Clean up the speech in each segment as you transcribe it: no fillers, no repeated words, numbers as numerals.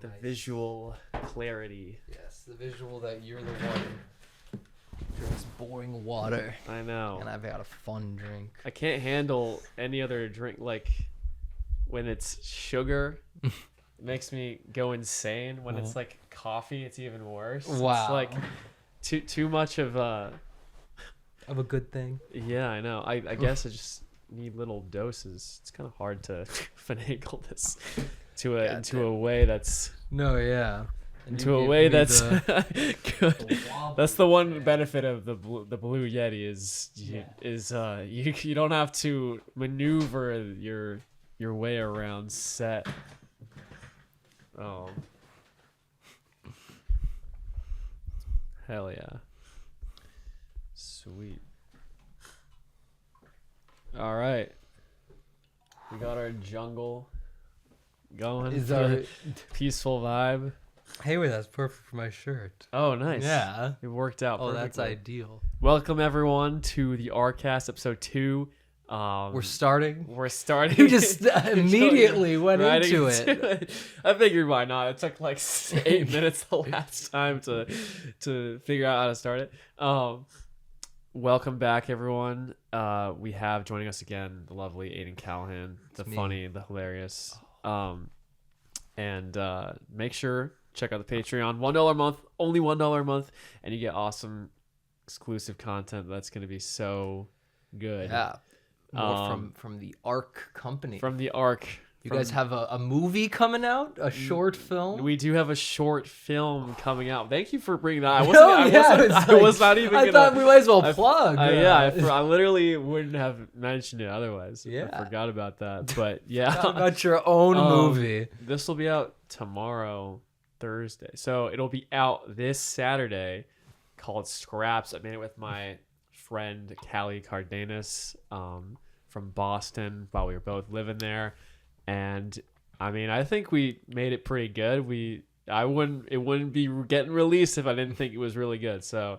The visual clarity. Yes, the visual that you're the one who drinks boring water. I know. And I've got a fun drink. I can't handle any other drink. Like, when it's sugar, it makes me go insane. When it's like coffee, it's even worse. Wow. It's like too much of a good thing. Yeah, I know. I guess I just need little doses. It's kind of hard to finagle this into a way that's into a way that's good. That's the one benefit of the Blue Yeti is you don't have to maneuver your way around set. Oh, hell yeah, sweet. All right, we got our jungle going. Is our peaceful vibe. Hey, wait, that's perfect for my shirt. Oh, nice. Yeah. It worked out perfectly. Oh, that's ideal. Welcome, everyone, to the ARKAST episode 2. We're starting. You just immediately went into it. I figured why not. It took like 8 minutes the last time to figure out how to start it. Welcome back, everyone. We have joining us again the lovely Aidan Callahan, the funny, the hilarious. And make sure check out the Patreon. $1 a month, only $1 a month, and you get awesome exclusive content that's going to be so good. Yeah. More from the ARK company. From the ARK. You guys have a movie coming out? A short film? We do have a short film coming out. Thank you for bringing that. I was not even I thought we might as well plug. I literally wouldn't have mentioned it otherwise. Yeah. I forgot about that. But yeah. Talk about your own movie. This will be out tomorrow, Thursday. So it'll be out this Saturday, called Scraps. I made it with my friend Callie Cardenas from Boston while we were both living there. And I mean, I think we made it pretty good. It wouldn't be getting released if I didn't think it was really good. So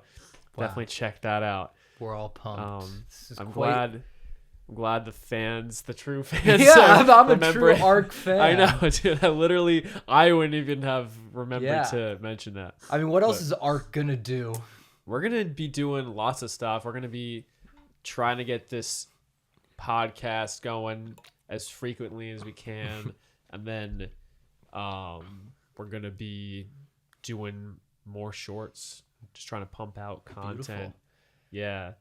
definitely check that out. We're all pumped. I'm glad the fans, the true fans. Yeah, I'm a true ARK fan. I know, dude. I wouldn't even have remembered to mention that. I mean, what else is ARK gonna do? We're gonna be doing lots of stuff. We're gonna be trying to get this podcast going as frequently as we can, and then we're gonna be doing more shorts, just trying to pump out content. Beautiful.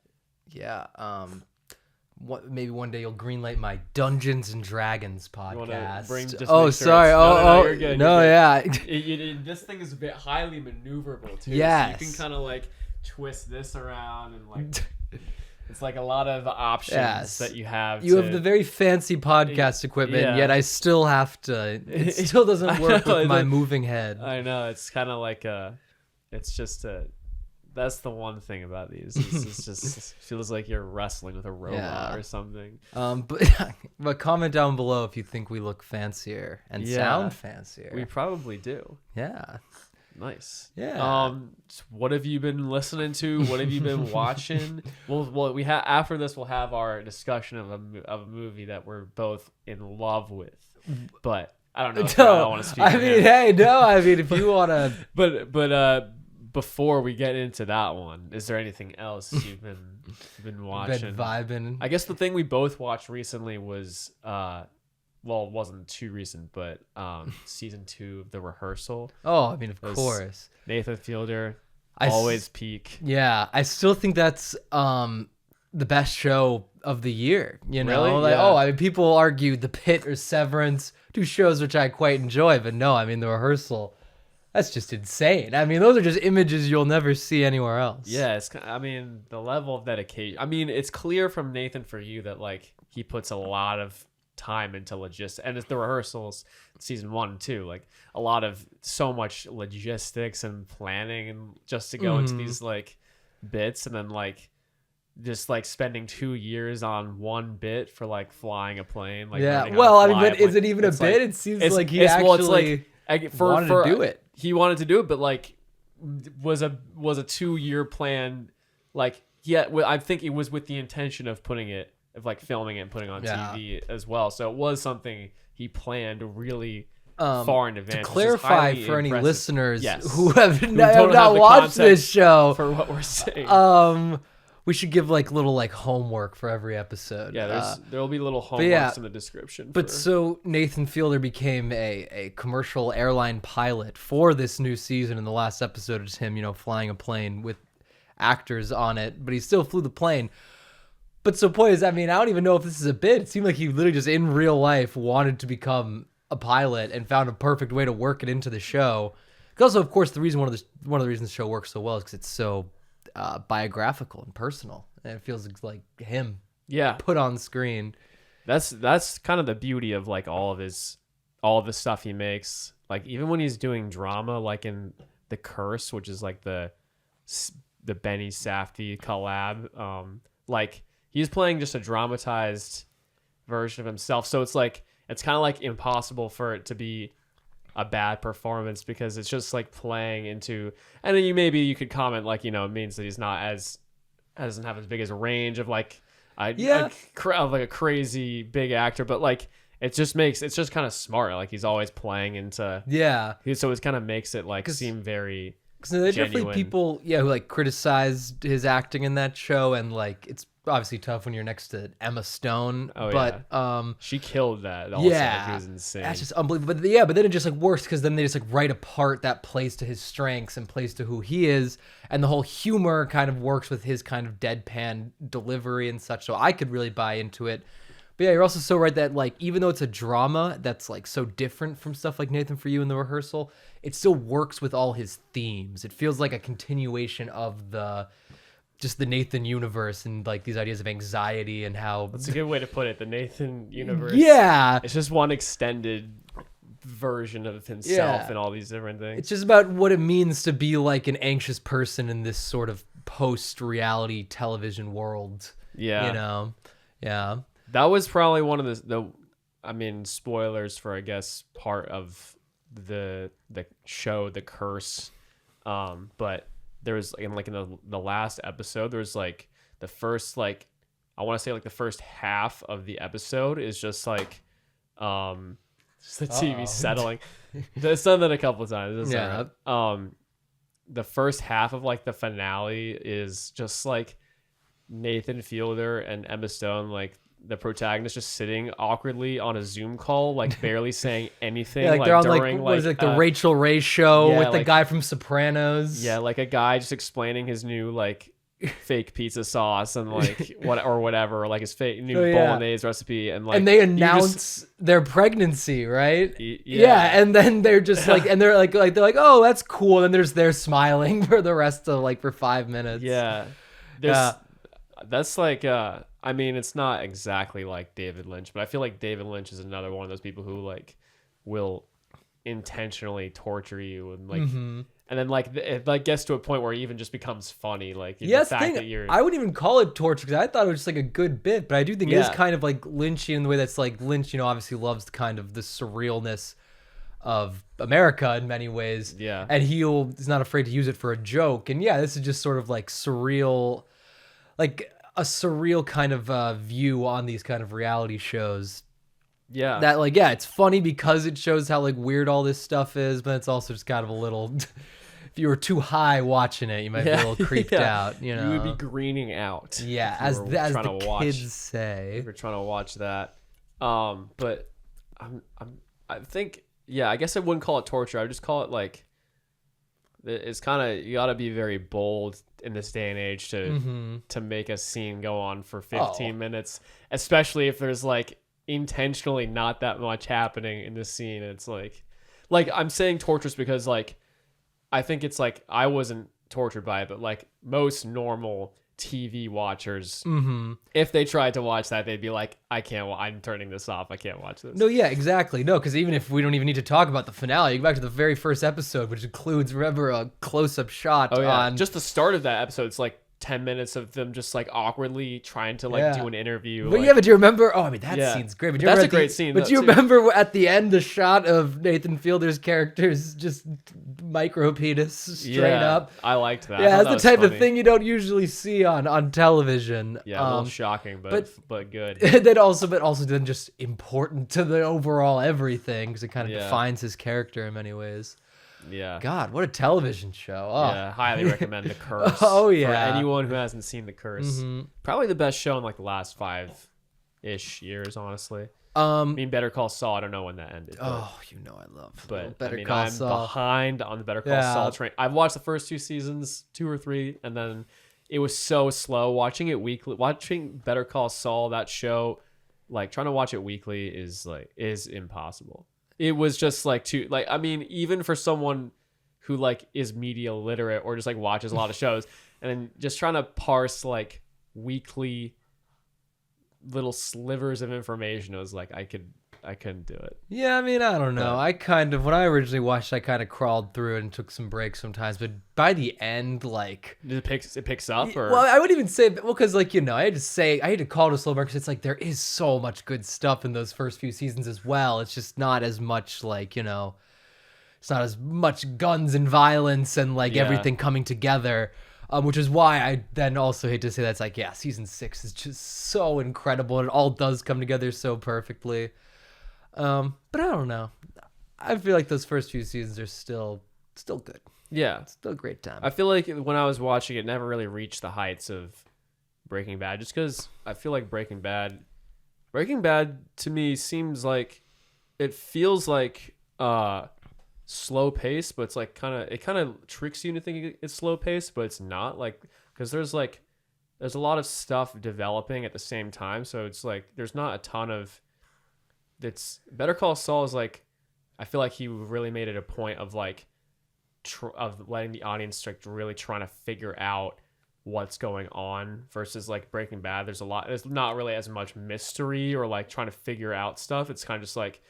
Yeah. Maybe one day you'll greenlight my Dungeons and Dragons podcast. You're good. Yeah. This thing is a bit highly maneuverable too. Yes. So you can kind of like twist this around and like it's like a lot of options that you have. You have the very fancy podcast equipment, yet I still have to. It still doesn't work with my moving head. I know, it's kind of like that's the one thing about these. It's just feels like you're wrestling with a robot or something. But comment down below if you think we look fancier and sound fancier. We probably do. Yeah. Nice. Yeah. What have you been listening to? What have you been watching? Well, we have after this we'll have our discussion of a movie that we're both in love with. But I don't know if I want to speak. If you want to. But before we get into that one, is there anything else you've been watching? Been vibing. I guess the thing we both watched recently was well, it wasn't too recent, but season 2 of The Rehearsal. Oh, I mean, of course. Nathan Fielder, always peak. Yeah, I still think that's the best show of the year. You know, really? I mean, people argue The Pitt or Severance, 2 shows which I quite enjoy, but no, I mean, The Rehearsal. That's just insane. I mean, those are just images you'll never see anywhere else. Yeah, I mean, the level of dedication. I mean, it's clear from Nathan For You that like he puts a lot of time into logistics, and it's The Rehearsals season 1 and 2, like so much logistics and planning, and just to go into these like bits, and then like just like spending 2 years on one bit for like flying a plane. Like but is it even a bit? It seems like he actually wanted to do it. He wanted to do it, but like was a 2-year plan. Like I think it was with the intention of filming it and putting it on TV as well. So it was something he planned really far in advance. To clarify for any impressive. listeners Yes. who have don't not have the watched this context show, for what we're saying. we should give like little like homework for every episode. Yeah, there'll be little homeworks yeah, in the description. But so Nathan Fielder became a commercial airline pilot for this new season, and the last episode is him, flying a plane with actors on it, but he still flew the plane. But so point is, I don't even know if this is a bit. It seemed like he literally just in real life wanted to become a pilot and found a perfect way to work it into the show. Also, of course, one of the reasons the show works so well is because it's so biographical and personal, and it feels like him put on screen. That's kind of the beauty of like all of the stuff he makes. Like even when he's doing drama, like in The Curse, which is like the Benny Safdie collab, like he's playing just a dramatized version of himself. So it's kind of like impossible for it to be a bad performance because it's just like playing into, and then you could comment like, it means that he's not doesn't have as big as a range of like a crazy big actor, but like it's just kind of smart. Like he's always playing into, so it kind of makes it like seem very because there are definitely people who like criticized his acting in that show, and like it's obviously tough when you're next to Emma Stone. She killed that also. Yeah, she was insane. That's just unbelievable. But then it just like works because then they just like write apart that plays to his strengths and plays to who he is, and the whole humor kind of works with his kind of deadpan delivery and such, so I could really buy into it. But yeah, you're also so right that like even though it's a drama that's like so different from stuff like Nathan For You in The Rehearsal, it still works with all his themes. It feels like a continuation of the Nathan universe and like these ideas of anxiety and how that's a good way to put it. The Nathan universe. Yeah. It's just one extended version of himself and all these different things. It's just about what it means to be like an anxious person in this sort of post-reality television world. Yeah. Yeah. That was probably one of the spoilers for, I guess, part of the show, The Curse. But there was in the last episode, there was like the first like I want to say like the first half of the episode is just like just the TV settling. It's done that a couple of times. The first half of like the finale is just like Nathan Fielder and Emma Stone, like the protagonist, just sitting awkwardly on a Zoom call, like barely saying anything. Yeah, like they're on during, what is it, the Rachel Ray show with the guy from Sopranos. Yeah, like a guy just explaining his new like fake pizza sauce and like whatever, or like his fake new bolognese recipe, and they announce their pregnancy, right? Yeah, and then they're just like, and they're like oh, that's cool, and they're smiling for the rest of like for 5 minutes. Yeah, that's like it's not exactly like David Lynch, but I feel like David Lynch is another one of those people who like will intentionally torture you and like and then like it like gets to a point where it even just becomes funny, like the fact that you're, I wouldn't even call it torture because I thought it was just like a good bit, but I do think it is kind of like Lynchian in the way that's like Lynch obviously loves kind of the surrealness of America in many ways, and he's not afraid to use it for a joke, and this is just sort of like surreal, like a surreal kind of view on these kind of reality shows. Yeah. That like, it's funny because it shows how like weird all this stuff is, but it's also just kind of a little, if you were too high watching it, you might be a little creeped out, You would be greening out. Yeah. As the kids say. If you're trying to watch that. But I think, I guess I wouldn't call it torture. I would just call it like, it's kind of, you got to be very bold in this day and age to make a scene go on for 15 minutes, especially if there's like intentionally not that much happening in the scene. It's like I'm saying torturous because like I think it's like I wasn't tortured by it, but like most normal TV watchers, if they tried to watch that, they'd be like, I'm turning this off. I can't watch this. No, yeah, exactly. No, because even if we don't even need to talk about the finale, you go back to the very first episode, which includes, remember, a close-up shot on... Just the start of that episode, it's like 10 minutes of them just like awkwardly trying to like do an interview. But but do you remember? Oh, I mean, that scene's great. But that's a great scene. But do you remember at the end the shot of Nathan Fielder's character's just micro penis straight up? I liked that. Yeah, that's the type of thing you don't usually see on television. Yeah, a little shocking, but good. But also then just important to the overall everything because it kind of defines his character in many ways. Yeah. God, what a television show. Oh. Yeah, highly recommend The Curse. Oh, yeah. For anyone who hasn't seen The Curse. Mm-hmm. Probably the best show in like the last 5-ish years, honestly. I mean, Better Call Saul, I don't know when that ended. Oh, I love Better Call Saul. I'm behind on the Better Call Saul train. I've watched the first 2 seasons, 2 or 3, and then it was so slow. Watching it weekly, watching Better Call Saul, that show, like trying to watch it weekly is impossible. It was just like too like I mean even for someone who like is media literate or just like watches a lot of shows and then just trying to parse like weekly little slivers of information, it was like I couldn't do it. Yeah, I mean, I don't know. When I originally watched, I kind of crawled through it and took some breaks sometimes. But by the end, like it picks up. Or well, I wouldn't even say because like I had to call it a slow burn because it's like there is so much good stuff in those first few seasons as well. It's just not as much like it's not as much guns and violence and like everything coming together. Which is why I then also hate to say that's like season 6 is just so incredible and it all does come together so perfectly. But I don't know. I feel like those first few seasons are still good. Yeah. It's still a great time. I feel like when I was watching it, never really reached the heights of Breaking Bad, just because I feel like Breaking Bad to me seems like it feels like slow pace, but it's like it kind of tricks you into thinking it's slow pace, but it's not, like, because there's a lot of stuff developing at the same time, so it's like there's not a ton of Better Call Saul is like, I feel like he really made it a point of like of letting the audience like really trying to figure out what's going on versus like Breaking Bad. There's not really as much mystery or like trying to figure out stuff. It's kind of just like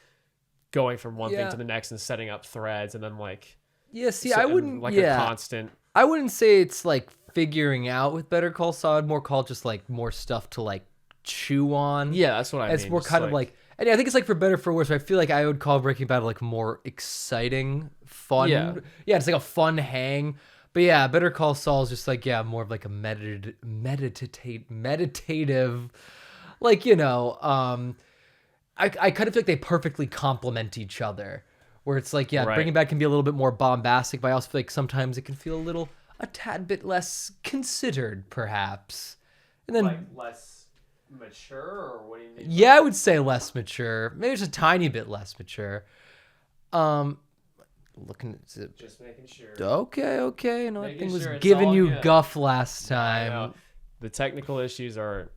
going from one thing to the next and setting up threads and then like I wouldn't a constant. I wouldn't say it's like figuring out with Better Call Saul. I'd more call just like more stuff to like chew on. Yeah, that's what I mean. It's more kind of like, and I think it's like for better for worse. But I feel like I would call Breaking Bad like more exciting, fun. Yeah, it's like a fun hang. But yeah, Better Call Saul is just like more of like a meditative, like I kind of feel like they perfectly complement each other. Where it's like Breaking Bad can be a little bit more bombastic, but I also feel like sometimes it can feel a tad bit less considered, perhaps. And then like less mature, or what do you mean? Yeah, I would say less mature. Maybe just a tiny bit less mature. Looking at it. Just making sure. Okay. No, I think was giving you guff last time. The technical issues are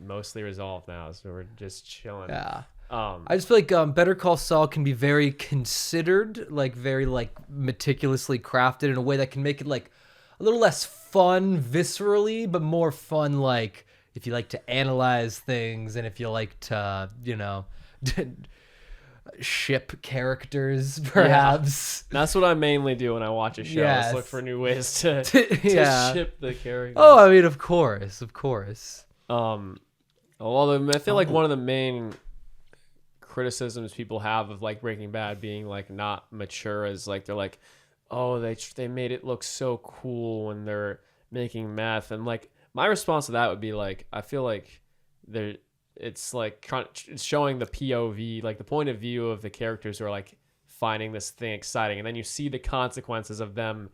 mostly resolved now, so we're just chilling. Yeah. I just feel like Better Call Saul can be very considered, like very like meticulously crafted in a way that can make it like a little less fun viscerally, but more fun like if you like to analyze things and if you like to, ship characters, perhaps. Yeah. That's what I mainly do when I watch a show. Is look for new ways to ship the characters. Oh, I mean, of course. Although I feel like one of the main criticisms people have of like Breaking Bad being like not mature is like they're like, oh, they made it look so cool when they're making meth, and like my response to that would be like, I feel like it's like it's showing the POV, like the point of view of the characters who are like finding this thing exciting, and then you see the consequences of them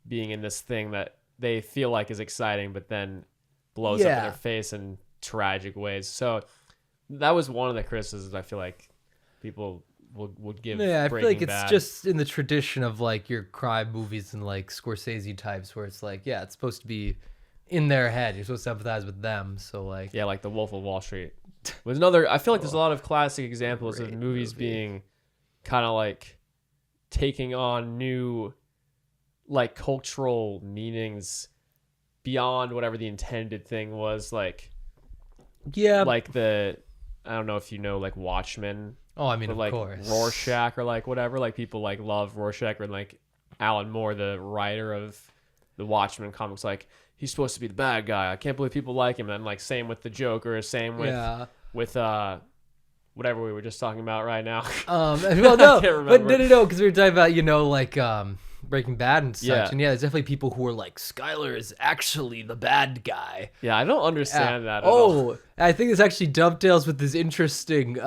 being in this thing that they feel like is exciting, but then blows up in their face in tragic ways. So that was one of the criticisms I feel like people would give. Yeah, I feel like Bad. It's just in the tradition of like your crime movies and like Scorsese types, where it's like, it's supposed to be in their head. You're supposed to empathize with them. So like, like The Wolf of Wall Street was another. I feel like there's a lot of classic examples of movies being kind of like taking on new like cultural meanings beyond whatever the intended thing was. Like, like I don't know if you know like Watchmen. Oh, I mean, of like course. Rorschach or like whatever. Like people like love Rorschach, or like Alan Moore, the writer of the Watchmen comics, like he's supposed to be the bad guy. I can't believe people like him. And then like same with the Joker, same with whatever we were just talking about right now. Well, no, but no, because we were talking about, like Breaking Bad and such. Yeah. And there's definitely people who are like, Skyler is actually the bad guy. Yeah, I don't understand that at all. I think this actually dovetails with this interesting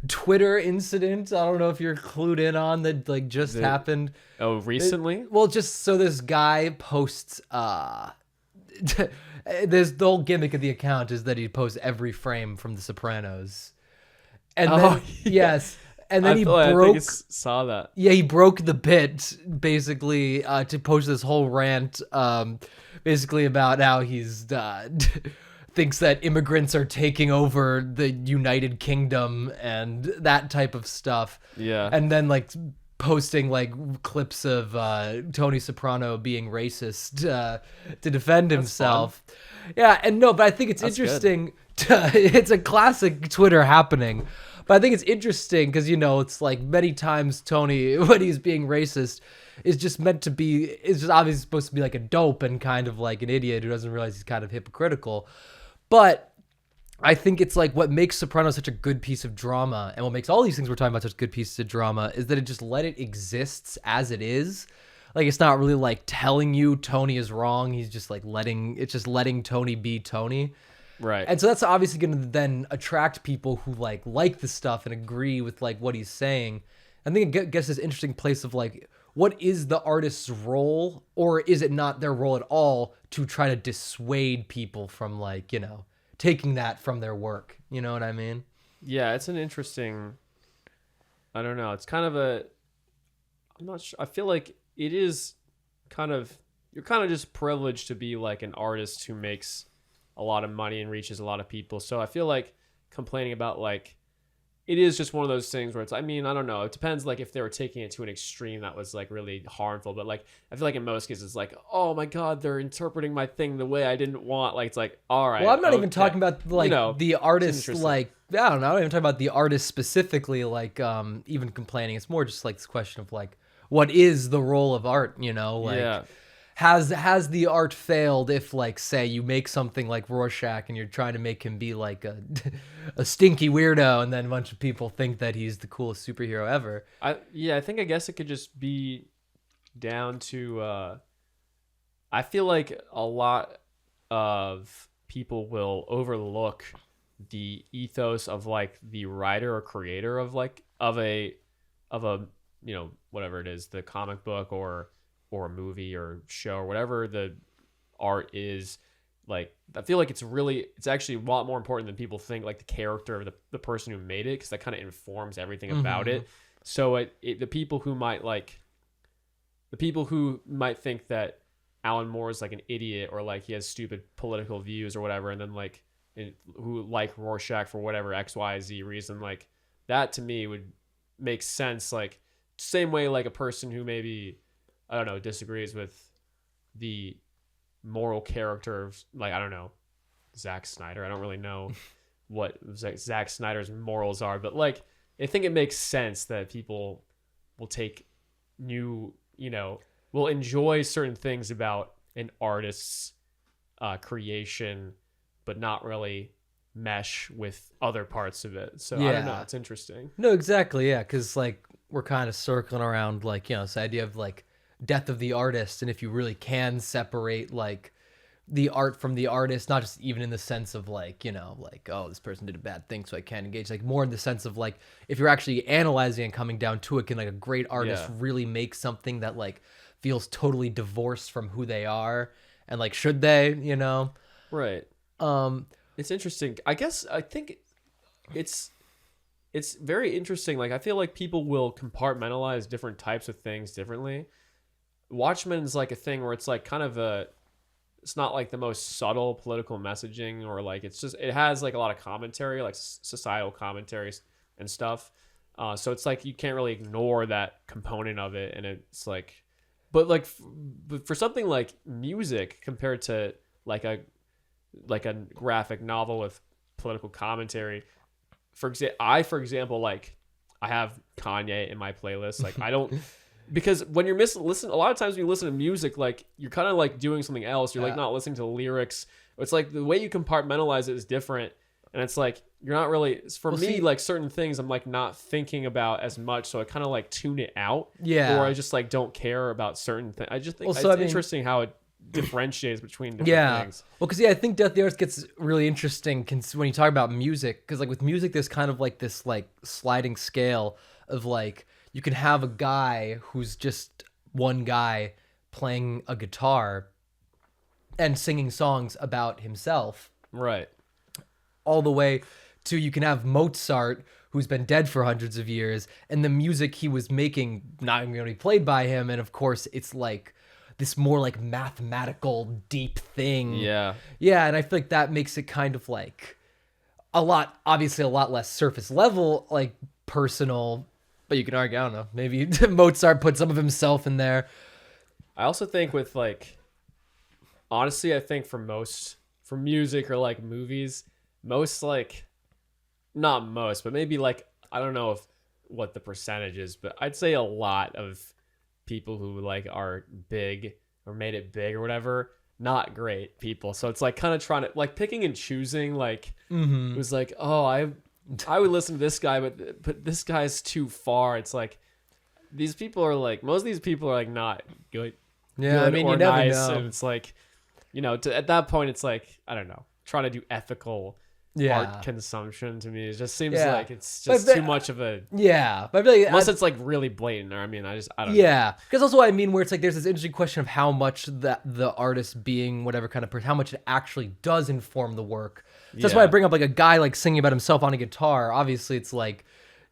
Twitter incident. I don't know if you're clued in on that, like just happened. Oh, recently? Just so this guy posts the whole gimmick of the account is that he posts every frame from The Sopranos. And then yes. And then I saw that. Yeah, he broke the bit basically to post this whole rant, basically about how he's thinks that immigrants are taking over the United Kingdom and that type of stuff. Yeah, and then like posting like clips of Tony Soprano being racist to defend himself. Yeah, and no, but I think it's interesting. It's a classic Twitter happening. But I think it's interesting because, it's like many times Tony, when he's being racist, is just obviously supposed to be like a dope and kind of like an idiot who doesn't realize he's kind of hypocritical. But I think it's like what makes Sopranos such a good piece of drama, and what makes all these things we're talking about such good pieces of drama, is that it just let it exist as it is. Like, it's not really like telling you Tony is wrong. He's just like letting Tony be Tony. Right. And so that's obviously going to then attract people who like the stuff and agree with like what he's saying. I think it gets this interesting place of like, what is the artist's role, or is it not their role at all to try to dissuade people from like, taking that from their work? You know what I mean? Yeah, it's an interesting, I don't know. It's kind of I'm not sure. I feel like it is you're kind of just privileged to be like an artist who makes a lot of money and reaches a lot of people. So I feel like complaining about like, it is just one of those things where it's, I don't know. It depends like if they were taking it to an extreme that was like really harmful. But like, I feel like in most cases it's like, oh my God, they're interpreting my thing the way I didn't want. Like, it's like, all right. Well, I'm not even talking about like the artist, like, I don't know. I'm not even talking about the artist specifically, like even complaining. It's more just like this question of like, what is the role of art, like, yeah. Has the art failed if, like, say you make something like Rorschach and you're trying to make him be like a stinky weirdo, and then a bunch of people think that he's the coolest superhero ever? I guess it could just be down to I feel like a lot of people will overlook the ethos of like the writer or creator of like of a whatever it is, the comic book or a movie or show or whatever the art is. Like, I feel like it's actually a lot more important than people think, like the character of the person who made it, because that kind of informs everything about it. So the people who might think that Alan Moore is like an idiot or like he has stupid political views or whatever, and then like who like Rorschach for whatever XYZ reason, like that to me would make sense. Like same way like a person who maybe, I don't know, disagrees with the moral character of, like, I don't know, Zack Snyder. I don't really know what Zack Snyder's morals are, but like, I think it makes sense that people will take will enjoy certain things about an artist's creation, but not really mesh with other parts of it. So yeah. I don't know. It's interesting. No, exactly. Yeah. Cause like we're kind of circling around like, this idea of like death of the artist, and if you really can separate like the art from the artist, not just even in the sense of like, like, oh, this person did a bad thing so I can't engage, like more in the sense of like, if you're actually analyzing and coming down to it, can like a great artist really make something that like feels totally divorced from who they are, and like should they, right? It's interesting. I think it's very interesting. Like, I feel like people will compartmentalize different types of things differently. Watchmen is like a thing where it's like kind of it's not like the most subtle political messaging, or like it has like a lot of commentary, like societal commentaries and stuff. So it's like you can't really ignore that component of it, and it's like, but for something like music compared to like a graphic novel with political commentary, for example, like I have Kanye in my playlist. Like I don't because when you're listen, a lot of times when you listen to music, like you're kind of like doing something else. You're like not listening to the lyrics. It's like the way you compartmentalize it is different, and it's like you're not really. For me, like certain things, I'm like not thinking about as much, so I kind of like tune it out. Yeah. Or I just like don't care about certain things. I just think it's interesting how it differentiates between different things. Well, because I think Death the Artist gets really interesting when you talk about music, because like with music, there's kind of like this like sliding scale of like. You can have a guy who's just one guy playing a guitar and singing songs about himself. Right. All the way to you can have Mozart, who's been dead for hundreds of years, and the music he was making not even going to be played by him. And of course, it's like this more like mathematical, deep thing. Yeah. Yeah, and I feel like that makes it kind of like obviously a lot less surface level, like personal. But you can argue, I don't know, maybe Mozart put some of himself in there. I also think with like, honestly, I think for music or like movies, most like, not most, but maybe like, I don't know what the percentage is, but I'd say a lot of people who like are big or made it big or whatever, not great people. So it's like kind of trying to like picking and choosing, like, it was like, oh, I would listen to this guy, but this guy's too far. It's like these people are like most of these people are like not good. Yeah, I mean you never know. And it's like, at that point, it's like I don't know, trying to do ethical art consumption to me. It just seems like it's just too much of a but like, unless it's like really blatant. Or I mean, I don't know. Yeah, because also I mean, where it's like there's this interesting question of how much that the artist being whatever kind of person, how much it actually does inform the work. So that's why I bring up like a guy like singing about himself on a guitar. Obviously, it's like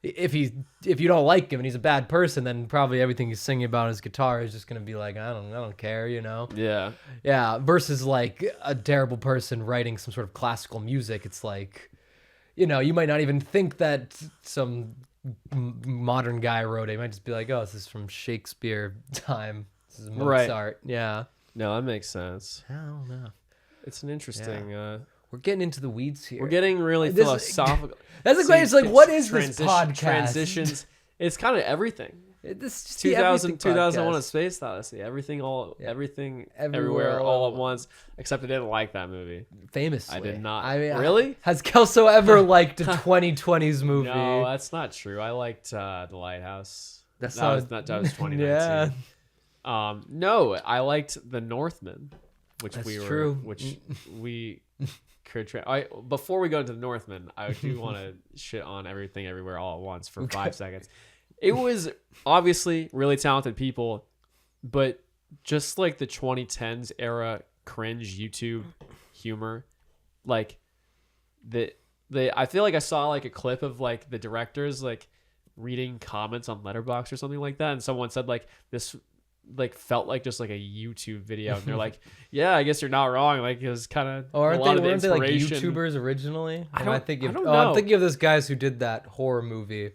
if you don't like him and he's a bad person, then probably everything he's singing about on his guitar is just gonna be like I don't care, Yeah. Yeah. Versus like a terrible person writing some sort of classical music. It's like, you might not even think that some modern guy wrote it. You might just be like, oh, this is from Shakespeare time. This is Mozart. Right. Yeah. No, that makes sense. I don't know. It's an interesting. We're getting into the weeds here. We're getting really philosophical. That's the question. It's like, what is this podcast? Transitions. It's kind of everything. This 2001: A Space Odyssey. Everything, everywhere, all at once. Except I didn't like that movie. Famously, I did not. I mean, really? Has Kelso ever liked a 2020s movie? No, that's not true. I liked The Lighthouse. That was 2019. Yeah. No, I liked The Northman, which we could try. Before we go into The Northman, I do want to shit on Everything Everywhere All at Once for 5 seconds. It was obviously really talented people, but just like the 2010s era cringe YouTube humor, like I feel like I saw like a clip of like the directors like reading comments on Letterboxd or something like that, and someone said like this like felt like just like a YouTube video, and they're like, yeah, I guess you're not wrong. Like it was kind of weren't they like YouTubers originally? I'm thinking of those guys who did that horror movie.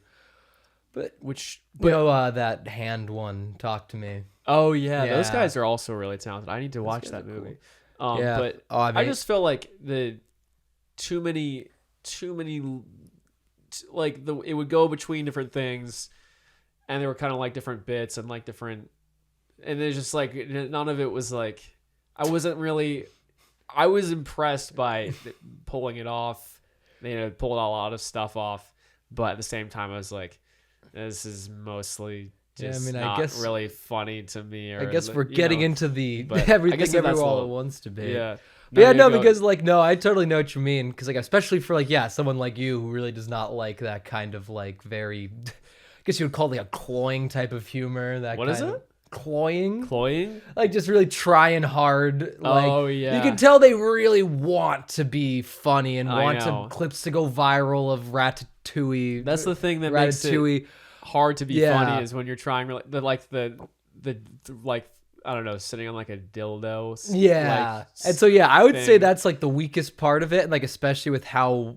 But that hand one, Talk to Me. Oh yeah, those guys are also really talented. I need to watch that movie. Cool. But I just feel like the too many like it would go between different things, and they were kind of like different bits and like different, and it's just like none of it was like I was impressed by pulling it off. Pulled a lot of stuff off, but at the same time I was like, this is mostly just not really funny to me. Or, I guess we're getting into the Everything Everywhere All at Once debate. Yeah. Because I totally know what you mean. Because like, especially for like, someone like you who really does not like that kind of like very, I guess you would call it like a cloying type of humor. What is it? Cloying? Like just really trying hard. Like, oh yeah. You can tell they really want to be funny and want clips to go viral of Ratatouille. That's the thing that makes it hard to be funny is when you're trying really the I don't know, sitting on like a dildo. Yeah. And so I would say that's like the weakest part of it, and like especially with how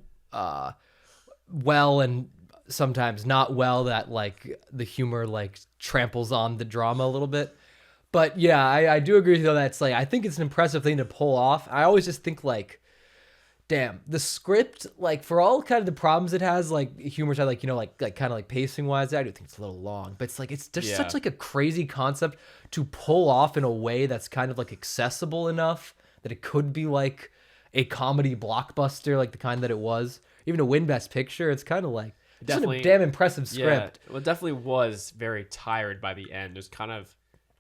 well and sometimes not well that like the humor like tramples on the drama a little bit. But I do agree though that's like I think it's an impressive thing to pull off. I always just think like damn, the script, like for all kind of the problems it has, like humor side, like, you know, like kind of like pacing wise, I do think it's a little long, but it's like it's just such like a crazy concept to pull off in a way that's kind of like accessible enough that it could be like a comedy blockbuster, like the kind that it was. Even to win Best Picture, it's kind of like definitely a damn impressive script. Yeah, well, it definitely was very tired by the end. It was kind of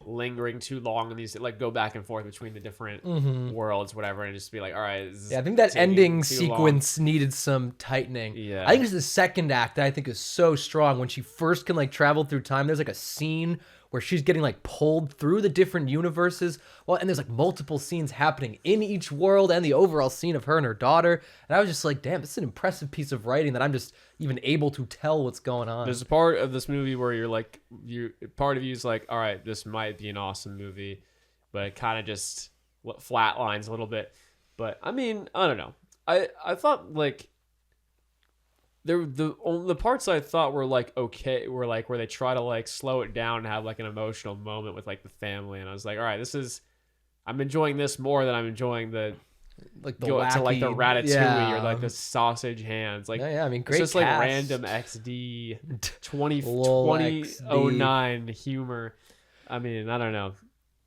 lingering too long in these, like, go back and forth between the different worlds, whatever, and just be like, all right. I think that ending sequence needed some tightening. Yeah, I think it's the second act that I think is so strong when she first can like travel through time. There's like a scene where she's getting like pulled through the different universes. Well, and there's like multiple scenes happening in each world and the overall scene of her and her daughter. And I was just like, damn, this is an impressive piece of writing that I'm just even able to tell what's going on. There's a part of this movie where you're like, part of you is like, all right, this might be an awesome movie, but it kind of just flatlines a little bit. But I mean, I don't know. I thought like the parts I thought were like okay were like where they try to like slow it down and have like an emotional moment with like the family, and I was like, all right, I'm enjoying this more than I'm enjoing the like the go wacky, to like the Ratatouille or like the sausage hands. Like, I mean, great. It's just cast. like random XD 2009 humor. I mean, I don't know.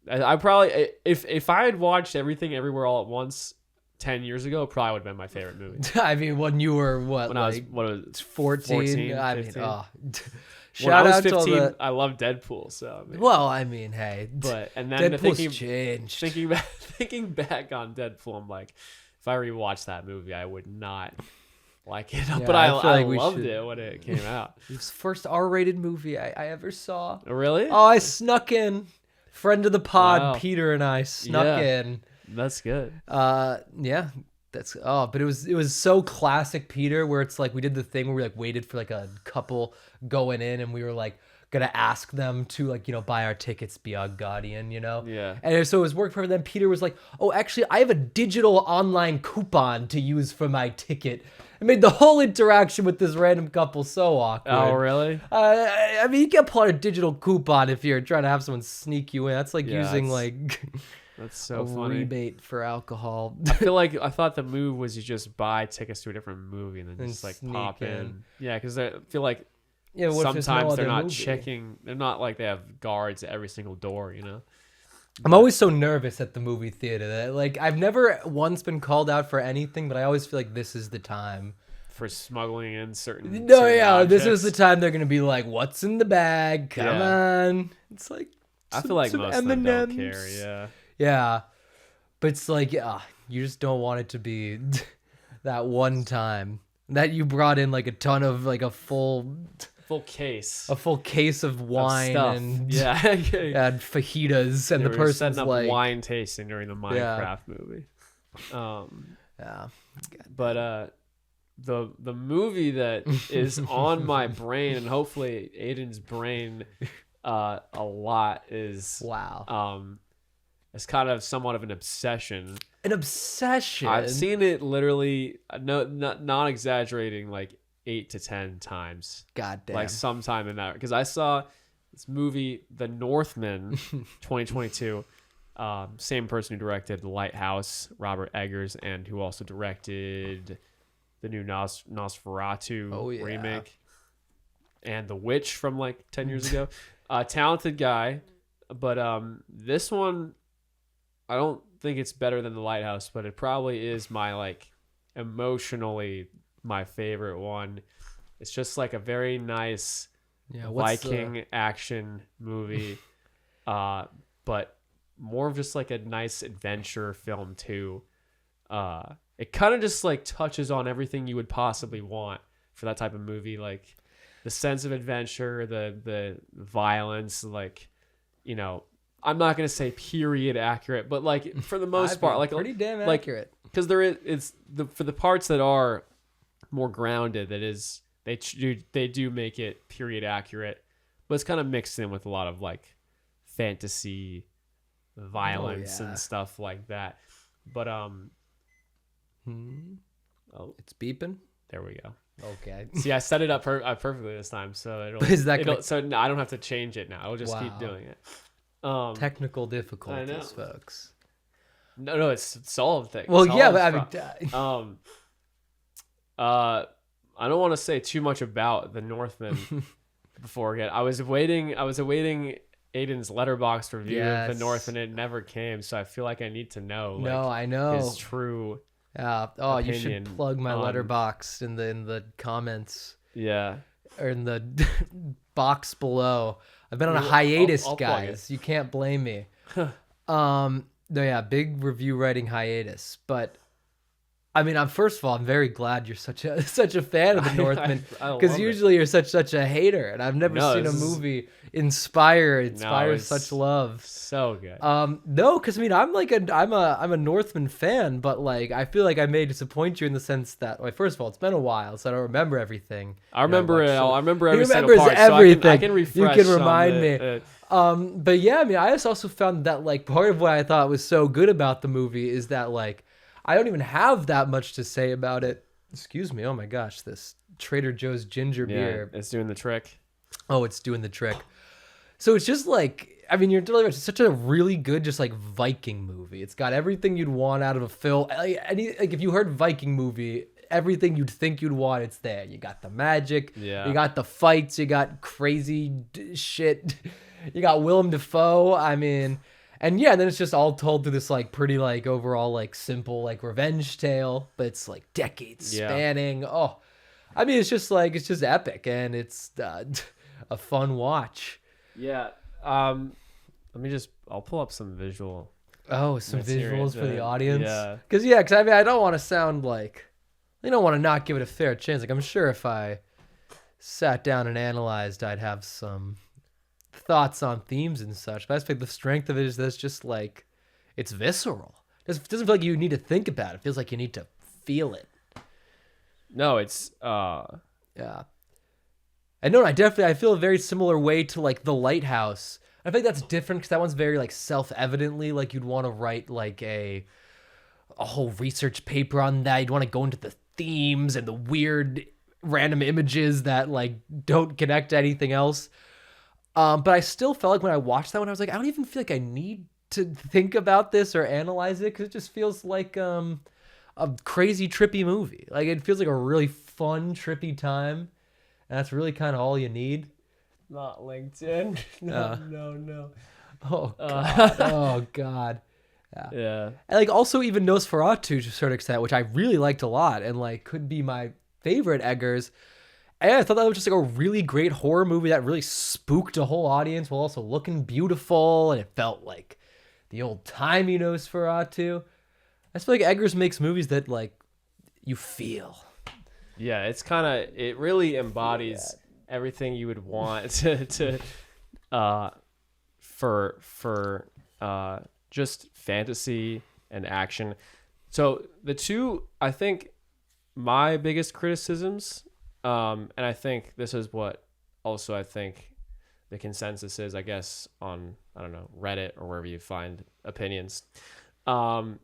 I probably if I had watched Everything Everywhere All at Once 10 years ago, it probably would have been my favorite movie. I mean, when you were when I was 14, I mean, when I was 15, I loved Deadpool. So I mean, well, I mean, hey, but and then Deadpool's changed. Thinking back on Deadpool, I'm like, if I rewatched that movie, I would not like it. Yeah, but I loved it when it came out. It was the first R-rated movie I ever saw. Really? Oh, I snuck in. Friend of the pod, Peter and I snuck in. That's good. Yeah. But it was so classic Peter, where it's like we did the thing where we like waited for like a couple going in and we were like gonna ask them to like, you know, buy our tickets, be our guardian, you know? Yeah. And so it was working for them. Peter was like, oh, actually, I have a digital online coupon to use for my ticket. It made the whole interaction with this random couple so awkward. Oh, really? I mean, you can pull out a digital coupon if you're trying to have someone sneak you in. That's like using like... That's so a funny. Rebate for alcohol. I thought the move was you just buy tickets to a different movie and then just like pop in. Yeah, because I feel like sometimes they're not checking. They're not like they have guards at every single door, you know? I'm always so nervous at the movie theater that like I've never once been called out for anything, but I always feel like this is the time. For smuggling in certain this is the time they're going to be like, what's in the bag? Come on. It's like I feel like most of them don't care, yeah. Yeah, but it's like, you just don't want it to be that one time that you brought in like a ton of like a full case of wine and and fajitas, and the person's setting up like wine tasting during the Minecraft movie. But the movie that is on my brain and hopefully Aidan's brain a lot is it's kind of somewhat of an obsession. An obsession? I've seen it literally, not exaggerating, like 8 to 10 times. God damn. Like sometime in that. Because I saw this movie, The Northman, 2022. Same person who directed The Lighthouse, Robert Eggers, and who also directed the new Nosferatu remake. And The Witch from like 10 years ago. Talented guy. But this one... I don't think it's better than The Lighthouse, but it probably is my like emotionally my favorite one. It's just like a very nice Viking action movie, but more of just like a nice adventure film too. It kind of just like touches on everything you would possibly want for that type of movie, like the sense of adventure, the violence, like, you know. I'm not gonna say period accurate, but like for the most part, like pretty damn like, accurate. Because for the parts that are more grounded, that is they do make it period accurate, but it's kind of mixed in with a lot of like fantasy, violence and stuff like that. But it's beeping. There we go. Okay. See, I set it up perfectly this time, so so no, I don't have to change it now. I'll just keep doing it. Technical difficulties, folks. No, it's Solomon thing. Well, yeah, but I don't want to say too much about the Northman before again. I was awaiting Aidan's Letterboxd review of the Northman, and it never came. So I feel like I need to know. I know his true. You should plug my Letterboxd in the comments. Yeah, or in the box below. I've been on a hiatus, I'll guys. You can't blame me. Big review writing hiatus, but. I mean, first of all, I'm very glad you're such a fan of the Northman, because usually you're such a hater, and I've never seen a movie inspire such love. So good. No, because I mean, I'm a Northman fan, but like I feel like I may disappoint you in the sense that, first of all, it's been a while, so I don't remember everything. I remember it all. I remember every single part. Everything. So I can refresh. You can remind me. But yeah, I mean, I just also found that like part of what I thought was so good about the movie is that like. I don't even have that much to say about it. Excuse me. Oh my gosh, this Trader Joe's ginger beer. It's doing the trick. Oh, it's doing the trick. So it's just like, I mean, you're delivering such a really good, just like Viking movie. It's got everything you'd want out of a film. Like if you heard Viking movie, everything you'd think you'd want, it's there. You got the magic. Yeah. You got the fights. You got crazy shit. You got Willem Dafoe. I mean... And yeah, then it's just all told through this like pretty like overall like simple like revenge tale, but it's like decades spanning. Oh, I mean it's just epic, and it's a fun watch. Yeah. I'll pull up some visual. Oh, some visuals for the audience. Yeah. Because I mean I don't want to sound like want to not give it a fair chance. Like I'm sure if I sat down and analyzed, I'd have some thoughts on themes and such, but I just think the strength of it is that it's just like it's visceral. It doesn't feel like you need to think about it. It feels like you need to feel it. No, it's yeah. And no, I feel a very similar way to like The Lighthouse. I think that's different because that one's very like self-evidently like you'd want to write like a whole research paper on that. You'd want to go into the themes and the weird random images that like don't connect to anything else. But I still felt like when I watched that one, I was like, I don't even feel like I need to think about this or analyze it because it just feels like a crazy, trippy movie. Like it feels like a really fun, trippy time, and that's really kind of all you need. Not LinkedIn. No. Oh God. Oh God. Yeah. And like also even Nosferatu to a certain extent, which I really liked a lot, and like could be my favorite Eggers. And I thought that was just like a really great horror movie that really spooked a whole audience while also looking beautiful, and it felt like the old-timey Nosferatu. I feel like Eggers makes movies that like you feel. Yeah, it really embodies everything you would want for just fantasy and action. So the two, I think, my biggest criticisms. And I think this is what also I think the consensus is, I guess, on, I don't know, Reddit or wherever you find opinions, or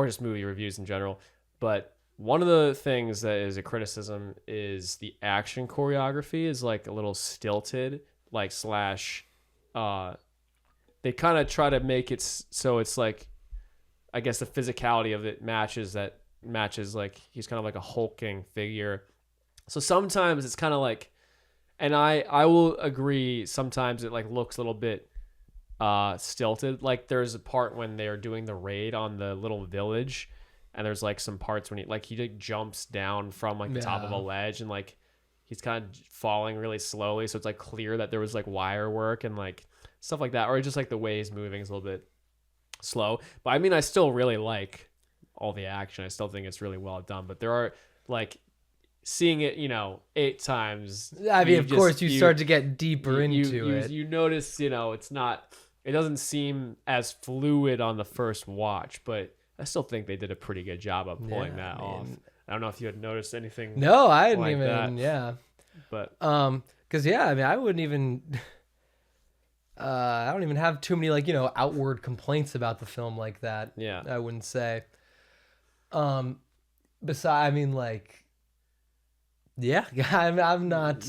just movie reviews in general. But one of the things that is a criticism is the action choreography is like a little stilted, like they kind of try to make it so it's like, I guess the physicality of it matches like he's kind of like a hulking figure. So sometimes it's kind of like, and I will agree, sometimes it like looks a little bit stilted. Like there's a part when they're doing the raid on the little village, and there's like some parts when he like jumps down from like the top of a ledge, and like he's kind of falling really slowly, so it's like clear that there was like wire work and like stuff like that, or just like the way he's moving is a little bit slow. But I mean, I still really like all the action. I still think it's really well done, but there are like, seeing it, 8 times. I mean, of course, you start to get deeper into it. You notice, it doesn't seem as fluid on the first watch, but I still think they did a pretty good job of pulling that off. I don't know if you had noticed anything. No, I didn't even. That. Yeah, but because I mean, I wouldn't even. I don't even have too many outward complaints about the film like that. Yeah, I wouldn't say. Besides, I mean, like. Yeah, I'm not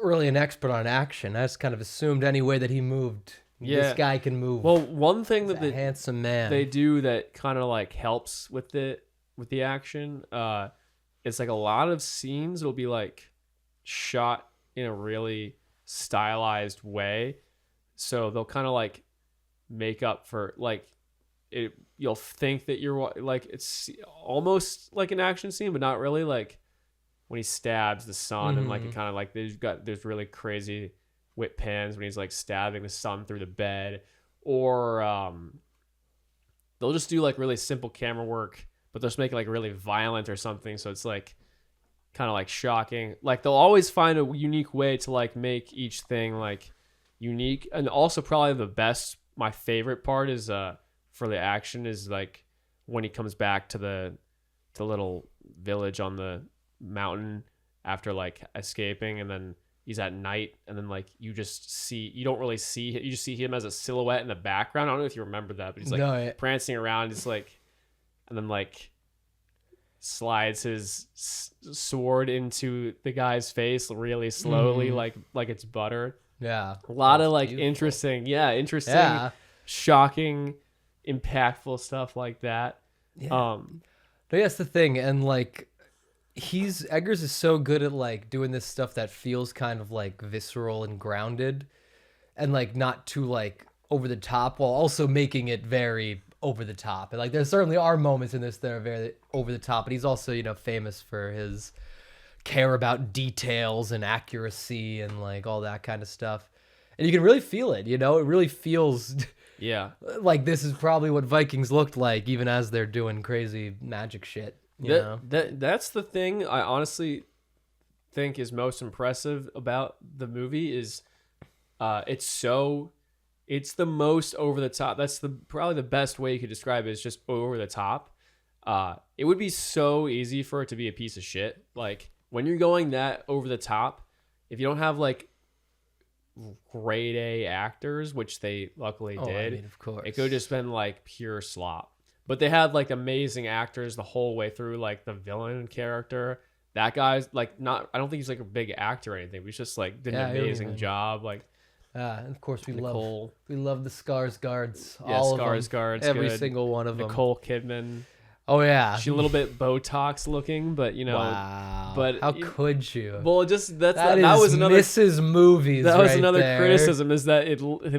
really an expert on action. I just kind of assumed any way that he moved, This guy can move. Well, one thing that the handsome man they do that kind of like helps with the action, it's like a lot of scenes will be like shot in a really stylized way, so they'll kind of like make up for like it. You'll think that you're like it's almost like an action scene, but not really. Like when he stabs the son, and like it kind of like there's really crazy whip pans when he's like stabbing the son through the bed, or they'll just do like really simple camera work, but they'll just make it like really violent or something, so it's like kind of like shocking. Like they'll always find a unique way to like make each thing like unique. And also probably my favorite part is for the action is like when he comes back to the little village on the mountain after like escaping, and then he's at night, and then like you don't really see him, you just see him as a silhouette in the background. I don't know if you remember that, but he's like prancing around, just like, and then like slides his sword into the guy's face really slowly, like it's butter. Yeah, a lot of like beautiful. interesting, shocking, impactful stuff like that. But that's the thing, and like Eggers is so good at like doing this stuff that feels kind of like visceral and grounded, and like not too like over the top, while also making it very over the top. And like there certainly are moments in this that are very over the top, but he's also, you know, famous for his care about details and accuracy and like all that kind of stuff. And you can really feel it, you know, it really feels like this is probably what Vikings looked like even as they're doing crazy magic shit. That's the thing I honestly think is most impressive about the movie is it's the most over the top. That's probably the best way you could describe it, is just over the top. It would be so easy for it to be a piece of shit. Like when you're going that over the top, if you don't have like grade A actors, which they luckily did, I mean, of course, it could have just been like pure slop. But they had like amazing actors the whole way through. Like the villain character, that guy's like I don't think he's like a big actor or anything, but he's just like did an amazing job. Like, and of course we love the Skarsgårds. Yeah, all Skarsgårds, of them, every single one of them. Nicole Kidman. Oh yeah, she's a little bit Botox looking, but you know, wow. But how could you? Well, just that was another Mrs. Movies. That was right another there. criticism, is that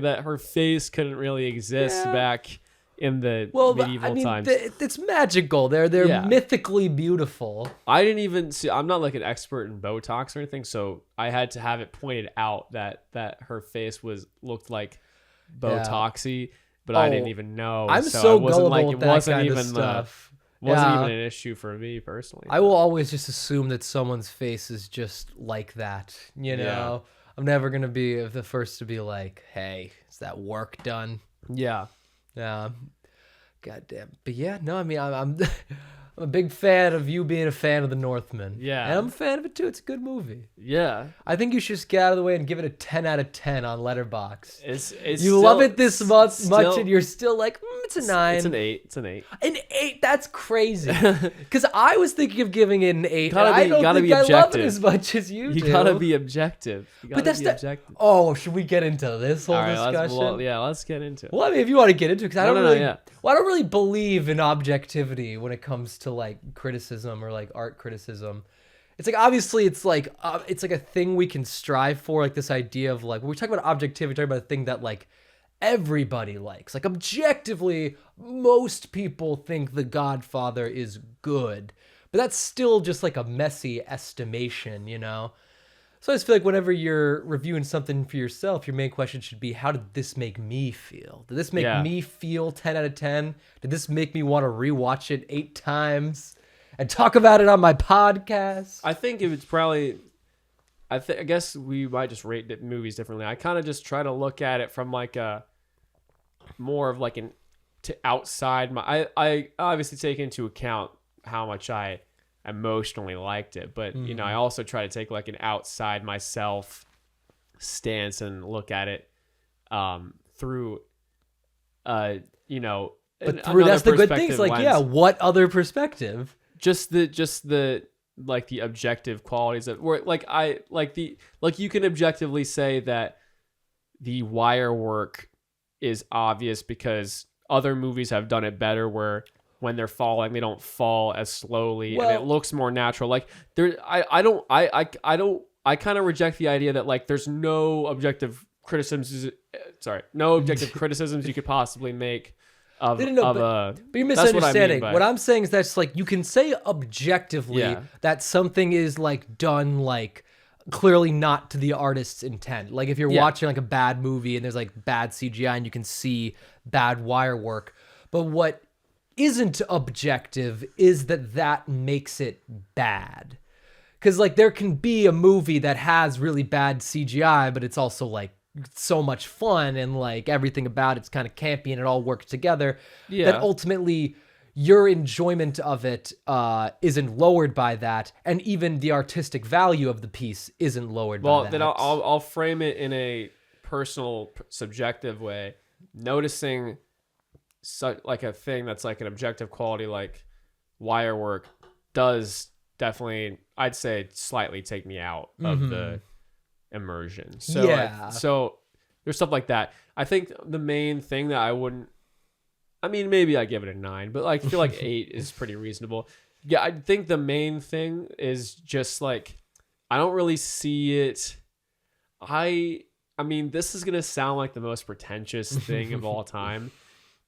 that her face couldn't really exist back in the medieval times. It's magical. They're mythically beautiful. I didn't even see. I'm not like an expert in Botox or anything, so I had to have it pointed out that her face looked like Botoxy, but I didn't even know. I'm so gullible like, with that kind of stuff. Wasn't even an issue for me personally. I will always just assume that someone's face is just like that. You know, I'm never gonna be the first to be like, "Hey, is that work done?" Yeah. Goddamn. But yeah, no, I mean, I'm I'm a big fan of you being a fan of The Northman. Yeah. And I'm a fan of it too. It's a good movie. Yeah. I think you should just get out of the way and give it a 10 out of 10 on Letterboxd. It's you still, love it this much and you're still like, it's a 9. It's an 8. It's an 8. An 8? That's crazy. Because I was thinking of giving it an 8. I don't think I love it as much as you do. You gotta be objective. But that's objective. Oh, should we get into this whole discussion? Let's get into it. Well, I mean, if you want to get into it, because I don't really... yeah. Well, I don't really believe in objectivity when it comes to like criticism or like art criticism. It's like obviously it's like a thing we can strive for, like this idea of like when we talk about objectivity, we talk about a thing that like everybody likes. Like objectively, most people think The Godfather is good, but that's still just like a messy estimation, you know? So I just feel like whenever you're reviewing something for yourself, your main question should be, how did this make me feel? Did this make me feel 10 out of 10? Did this make me want to rewatch it 8 times and talk about it on my podcast? I think it's probably... I guess we might just rate movies differently. I kind of just try to look at it from like a... more of like outside my... I obviously take into account how much I... emotionally liked it, but you know, I also try to take like an outside myself stance and look at it through you know, but through that's the good things like lens. What other perspective? Just the like the objective qualities of where like you can objectively say that the wire work is obvious because other movies have done it better where when they're falling, they don't fall as slowly and it looks more natural. Like I kind of reject the idea that like there's no objective criticisms you could possibly make but you're misunderstanding. What I'm saying is that's like you can say objectively that something is like done like clearly not to the artist's intent. Like if you're watching like a bad movie and there's like bad CGI and you can see bad wire work, but what isn't objective is that makes it bad. Because like there can be a movie that has really bad CGI, but it's also like so much fun and like everything about it's kind of campy and it all works together. That ultimately your enjoyment of it isn't lowered by that, and even the artistic value of the piece isn't lowered by that. Well, then I'll frame it in a personal, subjective way. Noticing like a thing that's like an objective quality, like wire work, does definitely, I'd say, slightly take me out of the immersion. So so there's stuff like that. I think the main thing that maybe I give it a 9, but like I feel like 8 is pretty reasonable. Yeah, I think the main thing is just like I don't really see it. I mean, this is gonna sound like the most pretentious thing of all time.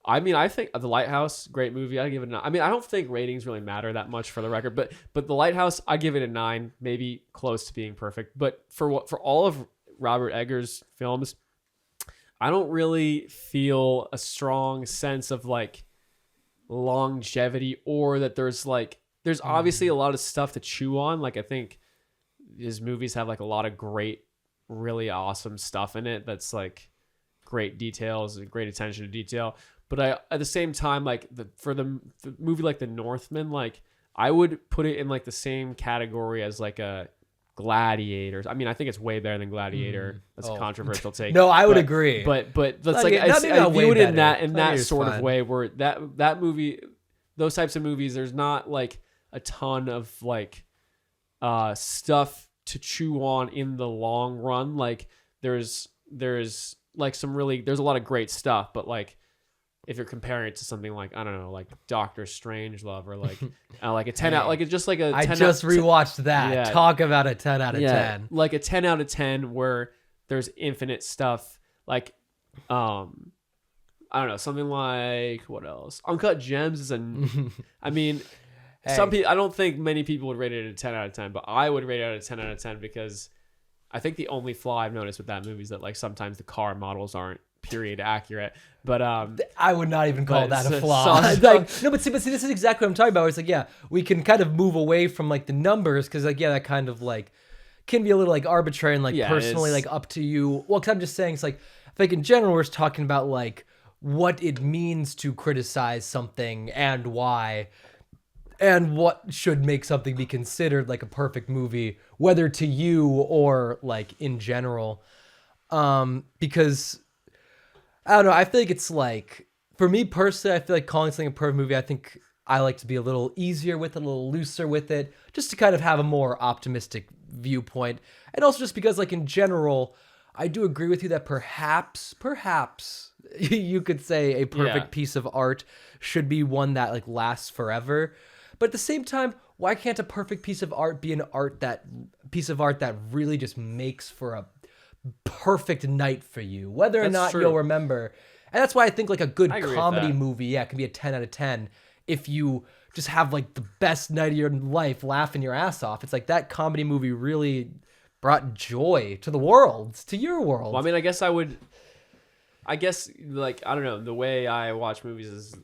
I mean, I think The Lighthouse, great movie. I give it a 9. I mean, I don't think ratings really matter that much for the record, but The Lighthouse, I give it a 9, maybe close to being perfect. But for all of Robert Eggers' films, I don't really feel a strong sense of like longevity, or that there's obviously a lot of stuff to chew on. Like I think his movies have like a lot of great, really awesome stuff in it. That's like great details and great attention to detail. But at the same time, like for the movie like The Northman, like I would put it in like the same category as like a Gladiator. I mean, I think it's way better than Gladiator. That's a controversial take. No, I would agree. But that's like I view it in that sort of way where that movie, those types of movies, there's not like a ton of like stuff to chew on in the long run. Like there's like there's a lot of great stuff, but like if you're comparing it to something like, I don't know, like Doctor Strangelove or like like a 10 out, like it's just like a 10 I just rewatched that. Yeah. Talk about a 10 out of 10. Like a 10 out of 10 where there's infinite stuff. Like, I don't know, something like, what else? Uncut Gems is I mean, some people, I don't think many people would rate it a 10 out of 10, but I would rate it a 10 out of 10 because I think the only flaw I've noticed with that movie is that like sometimes the car models aren't period accurate. But I would not even call that a flaw. But see, this is exactly what I'm talking about. Where it's like, yeah, we can kind of move away from like the numbers because like, yeah, that kind of like can be a little like arbitrary and like personally like up to you. Well, because I'm just saying it's like, I think in general we're just talking about like what it means to criticize something and why, and what should make something be considered like a perfect movie, whether to you or like in general. Because I don't know, I feel like it's like, for me personally, I feel like calling something a perfect movie, I think I like to be a little easier with it, a little looser with it, just to kind of have a more optimistic viewpoint. And also just because like in general, I do agree with you that perhaps you could say a perfect piece of art should be one that like lasts forever. But at the same time, why can't a perfect piece of art be an piece of art that really just makes for a perfect night for you, whether or not you'll remember? And that's why I think like a good comedy movie, can be a 10 out of 10 if you just have like the best night of your life laughing your ass off. It's like that comedy movie really brought joy to the world, to your world. Well, I mean, I guess like, I don't know, the way I watch movies is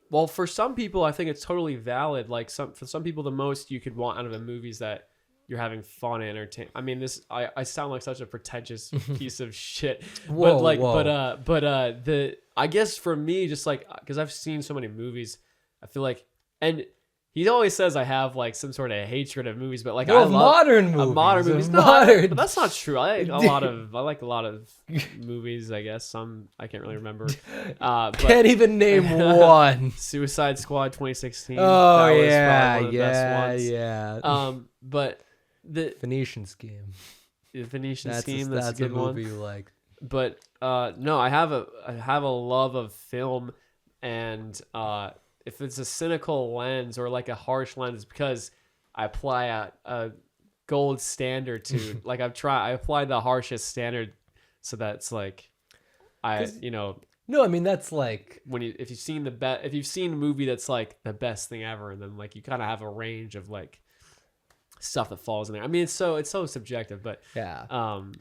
well, for some people I think it's totally valid. Like for some people, the most you could want out of a movie is that you're having fun and entertain. I mean, I sound like such a pretentious piece of shit. I guess for me, just like, because I've seen so many movies, I feel like, and he always says I have like some sort of hatred of movies, but like I love modern movies. Modern movies. No, but that's not true. I like a lot of movies. I guess some I can't really remember. Can't even name one. Suicide Squad 2016. Oh, that was probably one of the best ones. But the Phoenician Scheme. The Phoenician Scheme. That's a good movie one. you like. But no, I have a love of film, and if it's a cynical lens or like a harsh lens, because I apply a gold standard to like I apply the harshest standard, so that's like No, I mean that's like if you've seen if you've seen a movie that's like the best thing ever, and then like you kind of have a range of like stuff that falls in there. I mean, it's so subjective, but yeah.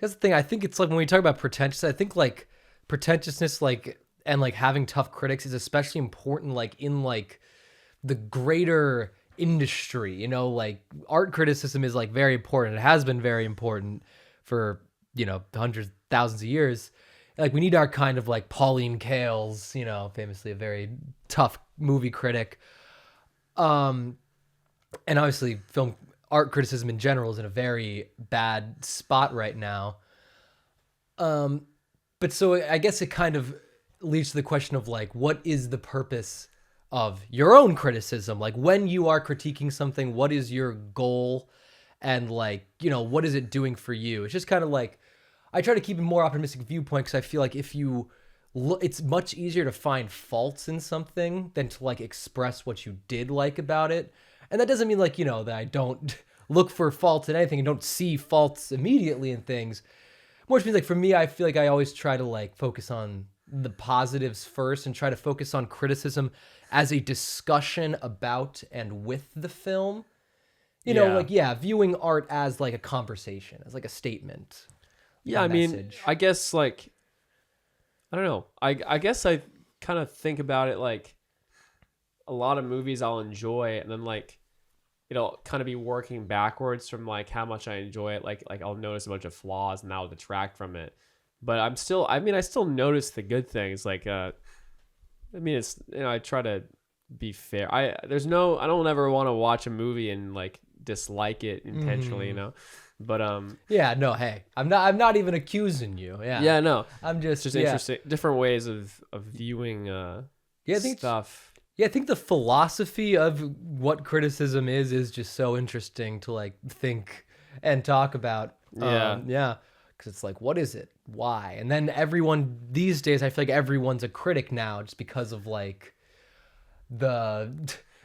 That's the thing. I think it's like when we talk about pretentious, I think like pretentiousness, like and like having tough critics is especially important, like in like the greater industry. You know, like art criticism is like very important. It has been very important for hundreds, thousands of years. Like we need our kind of like Pauline Kael's, famously a very tough movie critic. And obviously film art criticism in general is in a very bad spot right now. But so I guess it kind of leads to the question of like, what is the purpose of your own criticism? Like when you are critiquing something, what is your goal? And like, what is it doing for you? It's just kind of like, I try to keep a more optimistic viewpoint because I feel like if you look, it's much easier to find faults in something than to like express what you did like about it. And that doesn't mean like, that I don't look for faults in anything and don't see faults immediately in things. More just means like for me, I feel like I always try to like focus on the positives first and try to focus on criticism as a discussion about and with the film. Viewing art as like a conversation, as like a statement. Yeah, I mean, I guess like, I don't know. I guess I kind of think about it like a lot of movies I'll enjoy, and then like it'll kind of be working backwards from like how much I enjoy it. Like I'll notice a bunch of flaws and that'll detract from it. But I still notice the good things. Like, I try to be fair. I don't ever want to watch a movie and like dislike it intentionally, But yeah, no, hey, I'm not even accusing you. Yeah, no, I'm just interesting, different ways of viewing stuff. I think the philosophy of what criticism is just so interesting to like think and talk about. Because it's like, what is it? Why? And then everyone these days, I feel like everyone's a critic now, just because of like the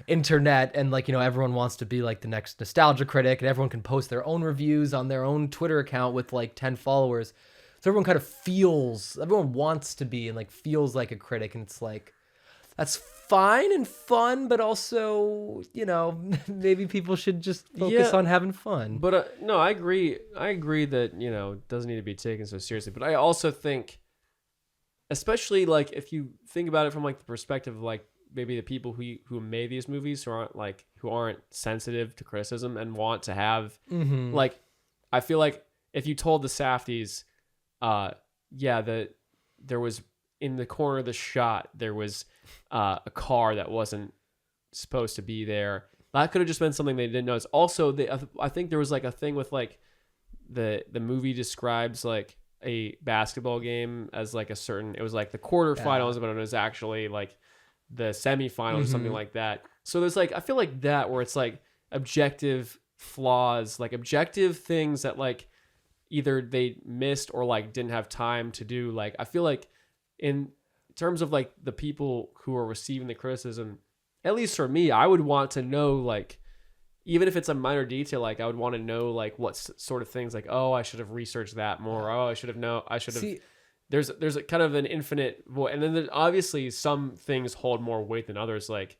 internet and like everyone wants to be like the next nostalgia critic, and everyone can post their own reviews on their own Twitter account with like 10 followers, so everyone wants to be and like feels like a critic, and it's like that's fine and fun, but also maybe people should just focus on having fun. But no, I agree that it doesn't need to be taken so seriously, but I also think, especially like if you think about it from like the perspective of like maybe the people who made these movies who aren't sensitive to criticism and want to have like, I feel like if you told the Safdies, that there was in the corner of the shot there was a car that wasn't supposed to be there, that could have just been something they didn't notice. Also, I think there was like a thing with like the movie describes like a basketball game as like it was like the quarterfinals, but it was actually like the semifinals or something like that. So there's like, I feel like that where it's like objective flaws, like objective things that like either they missed or like didn't have time to do. Like I feel like in terms of like the people who are receiving the criticism, at least for me, I would want to know, like, even if it's a minor detail, like I would want to know like what sort of things, like, oh, I should have researched that more. Oh, I should have there's a kind of an infinite void. And then there's obviously some things hold more weight than others. Like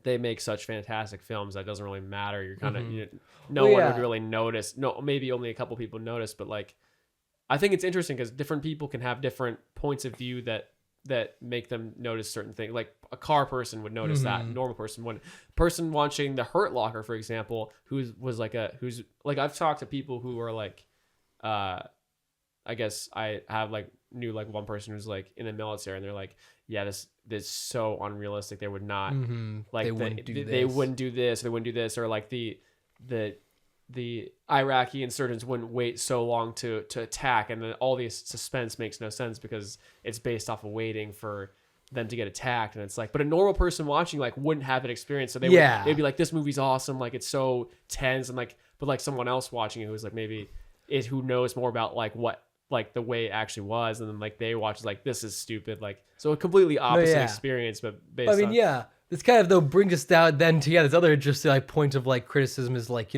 they make such fantastic films that doesn't really matter. You're kind of, no one would really notice. No, maybe only a couple people notice, but like, I think it's interesting because different people can have different points of view that make them notice certain things. Like a car person would notice that. A normal person wouldn't. Person watching The Hurt Locker, for example, who's like I've talked to people who are like, I guess I have like knew like one person who's like in the military, and they're like, yeah, this is so unrealistic. They would not like they wouldn't do this. They wouldn't do this, or like the Iraqi insurgents wouldn't wait so long to attack, and then all this suspense makes no sense because it's based off of waiting for them to get attacked. And it's like, but a normal person watching like wouldn't have that experience, so they'd be like, this movie's awesome, like it's so tense, and like, but like someone else watching it who's like maybe who knows more about like what like the way it actually was, and then like they watch it like this is stupid, like so a completely opposite experience, but based I mean, on this kind of though brings us down then to this other interesting like point of like criticism is like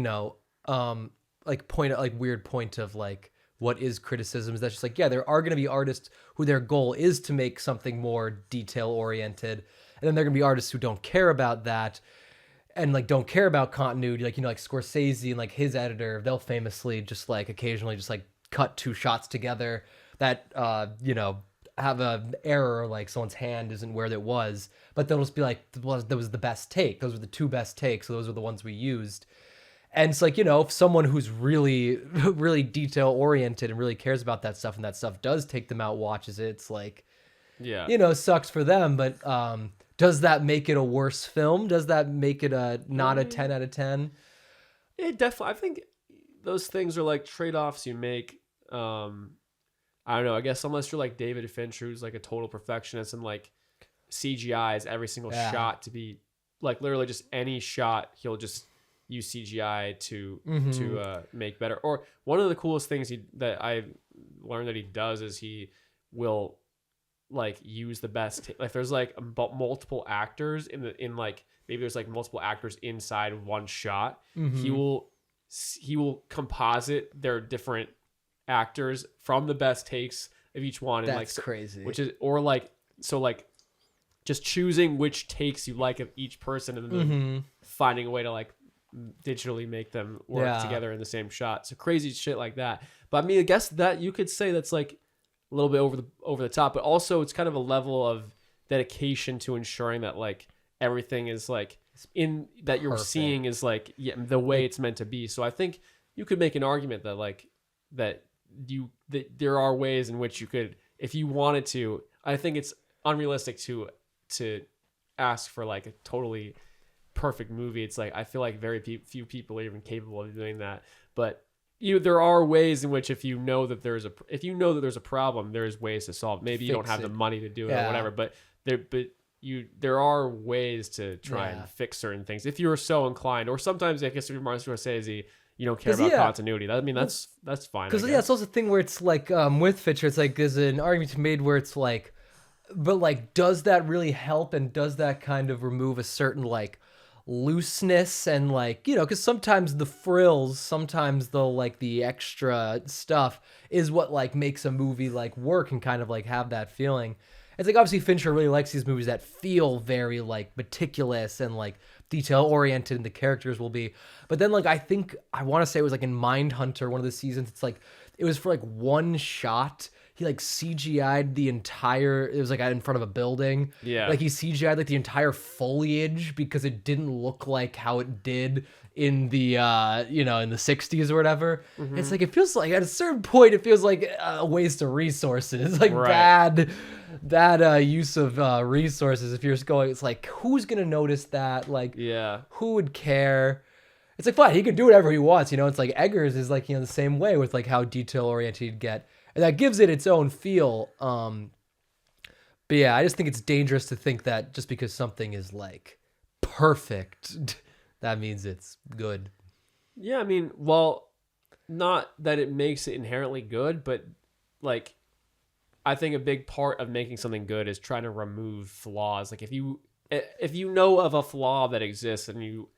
like weird point of like what is criticism is that's just like there are going to be artists who their goal is to make something more detail oriented, and then there are going to be artists who don't care about that and like don't care about continuity, like like Scorsese and like his editor, they'll famously just like occasionally just like cut 2 shots together that have an error, like someone's hand isn't where it was, but they'll just be like, well, that was the best take, those were the 2 best takes, so those are the ones we used. And it's like, if someone who's really really detail oriented and really cares about that stuff, and that stuff does take them out, watches it, it's like sucks for them, but does that make it a worse film? Does that make it not a 10 out of 10? It definitely, I think those things are like trade-offs you make. I don't know, I guess unless you're like David Fincher, who's like a total perfectionist and like CGI's every single shot to be like literally just any shot, he'll just use CGI to make better. Or one of the coolest things that I learned that he does is he will like use the best like there's like multiple actors in like maybe there's like multiple actors inside one shot. He will composite their different actors from the best takes of each one. That's crazy. Which is or like so like just choosing which takes you like of each person and then finding a way to like digitally make them work together in the same shot. So crazy shit like that. But I mean, I guess that you could say that's like a little bit over the top, but also it's kind of a level of dedication to ensuring that like everything is like in that you're seeing is like the way it's meant to be. So I think you could make an argument that like that there are ways in which you could, if you wanted to. I think it's unrealistic to ask for like a totally perfect movie. It's like I feel like very few people are even capable of doing that. But there are ways in which if you know that there's a problem, there's ways to solve it. Maybe you don't have the money to do it or whatever, but there are ways to try and fix certain things if you're so inclined. Or sometimes I guess if you're Martin Scorsese, you don't care about continuity. I mean that's fine. Because it's also a thing where it's like with Fincher, it's like there's an argument to be made where it's like, but like does that really help, and does that kind of remove a certain like looseness and like because sometimes the frills, sometimes the extra stuff is what like makes a movie like work and kind of like have that feeling. It's like obviously Fincher really likes these movies that feel very like meticulous and like detail oriented, and the characters will be. But then like I want to say it was like in Mindhunter, one of the seasons, it's like it was for like one shot. He like CGI'd the entire, it was like in front of a building. Yeah. Like he CGI'd like the entire foliage because it didn't look like how it did in the, in the 60s or whatever. It's like, it feels like at a certain point, it feels like a waste of resources, like bad use of resources. If you're just going, it's like, who's going to notice that? Like, who would care? It's like, fine, he can do whatever he wants. It's like Eggers is like, the same way with like how detail oriented he'd get. And that gives it its own feel. But yeah, I just think it's dangerous to think that just because something is like perfect, that means it's good. Yeah, I mean, well, not that it makes it inherently good, but like, I think a big part of making something good is trying to remove flaws. Like if you know of a flaw that exists and you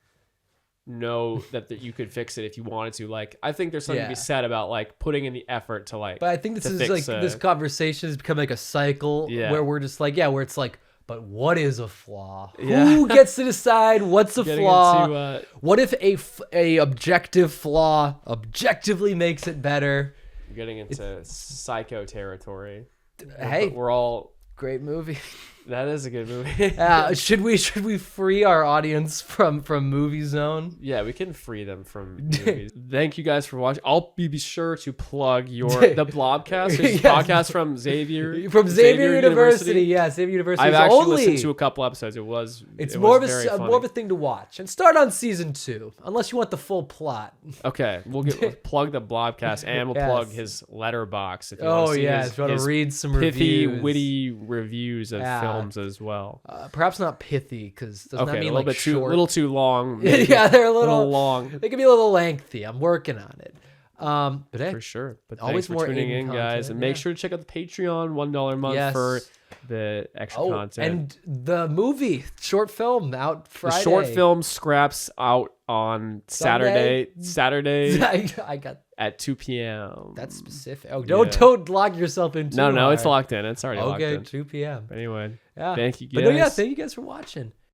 know that you could fix it if you wanted to, like I think there's something to be said about like putting in the effort to like. But I think this is like this conversation has become like a cycle where we're just like where it's like, but what is a flaw? Who gets to decide what's a flaw? What if a objective flaw objectively makes it better? You're getting into psycho territory. Hey, we're all great movie. That is a good movie. Should we free our audience from Movie Zone? Yeah, we can free them from movies. Thank you guys for watching. I'll be sure to plug the Blobcast, which is a podcast from Xavier University. Yeah, Xavier University. I've actually listened to a couple episodes. It's more of a thing to watch. And start on season 2, unless you want the full plot. Okay, we'll plug the Blobcast, and we'll plug his letterbox if you want to see if you want to read some pithy, reviews. witty reviews of films as well. Perhaps not pithy, because doesn't that mean a little too long. Yeah, they're a little long. They can be a little lengthy. I'm working on it. But hey, for sure. But always thanks for more tuning Aidan in, guys, content, and make sure to check out the Patreon $1 a month for the extra content. And the movie short film out Friday. The short film Scraps out on Saturday I got at 2 p.m. That's specific. Oh, don't lock yourself in. No, it's locked in. It's already locked in. Okay, 2 p.m. Anyway, yeah. thank you guys. But no, thank you guys for watching.